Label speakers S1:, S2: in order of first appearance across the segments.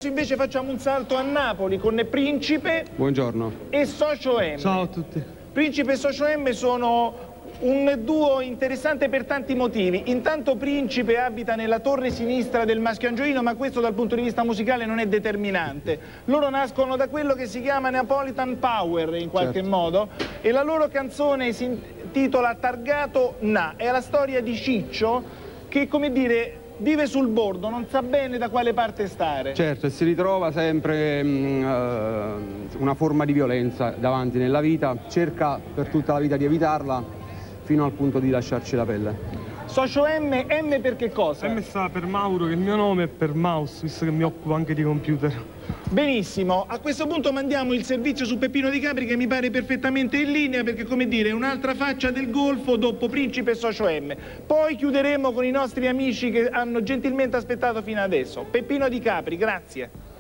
S1: Invece facciamo un salto a Napoli con Principe.
S2: Buongiorno.
S1: E Socio M.
S2: Ciao a tutti.
S1: Principe e Socio M sono un duo interessante per tanti motivi. Intanto Principe abita nella torre sinistra del Maschio Angioino, ma questo dal punto di vista musicale non è determinante. Loro nascono da quello che si chiama Napolitan Power in qualche modo, e la loro canzone si intitola Targato Na. È la storia di Ciccio che, come dire, vive sul bordo, non sa bene da quale parte stare.
S2: Certo, e si ritrova sempre una forma di violenza davanti nella vita, cerca per tutta la vita di evitarla fino al punto di lasciarci la pelle.
S1: Socio M, M per che cosa?
S3: M sta per Mauro, che è il mio nome, e per mouse, visto che mi occupo anche di computer.
S1: Benissimo, a questo punto mandiamo il servizio su Peppino Di Capri, che mi pare perfettamente in linea, perché, come dire, è un'altra faccia del Golfo dopo Principe e Socio M. Poi chiuderemo con i nostri amici che hanno gentilmente aspettato fino adesso. Peppino Di Capri, grazie.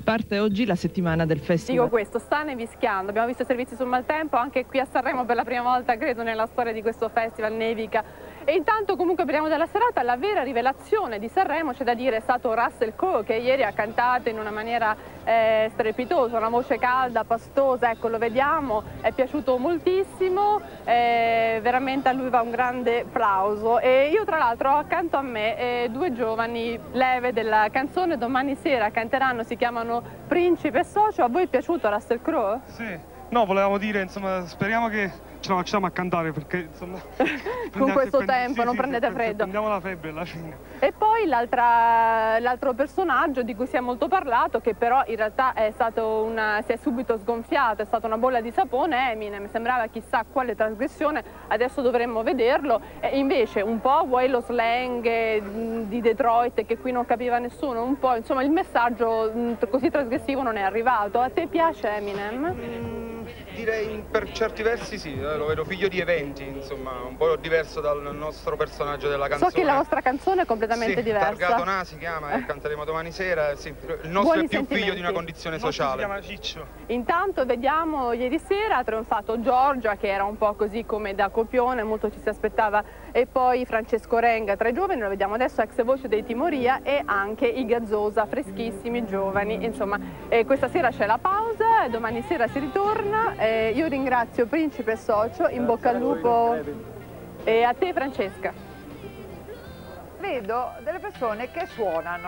S4: Parte oggi la settimana del festival.
S5: Dico questo, sta nevischiando, abbiamo visto i servizi sul maltempo, anche qui a Sanremo per la prima volta credo nella storia di questo festival nevica. E intanto comunque parliamo della serata, la vera rivelazione di Sanremo, c'è da dire, è stato Russell Crowe, che ieri ha cantato in una maniera strepitosa, una voce calda, pastosa, ecco, lo vediamo, è piaciuto moltissimo, veramente a lui va un grande applauso. E io tra l'altro ho accanto a me due giovani leve della canzone, domani sera canteranno, si chiamano Principe e Socio. A voi è piaciuto Russell Crowe?
S3: Sì. No, volevamo dire, insomma, speriamo che ce la facciamo a cantare, perché insomma
S5: con questo tempo non prendete freddo.
S3: Prendiamo la febbre alla fine.
S5: E poi l'altro personaggio di cui si è molto parlato, che però in realtà si è subito sgonfiato, è stata una bolla di sapone, Eminem. Sembrava chissà quale trasgressione, adesso dovremmo vederlo. E invece un po' vuoi lo slang di Detroit che qui non capiva nessuno, un po', insomma, il messaggio così trasgressivo non è arrivato. A te piace Eminem?
S6: Direi per certi versi sì, lo vedo figlio di eventi, insomma, un po' diverso dal nostro personaggio della canzone.
S5: So che la vostra canzone è completamente diversa.
S6: Targato Na si chiama, e canteremo domani sera. Sì, il nostro è più figlio di una condizione sociale.
S3: Si chiama Ciccio.
S5: Intanto vediamo, ieri sera ha trionfato Giorgia, che era un po' così come da copione, molto ci si aspettava, e poi Francesco Renga tra i giovani, lo vediamo adesso, ex voce dei Timoria, e anche i Gazzosa, freschissimi, giovani, insomma. Questa sera c'è la pausa, domani sera si ritorna. Io ringrazio Principe e Socio, in bocca al lupo, e a te Francesca.
S7: Vedo delle persone che suonano.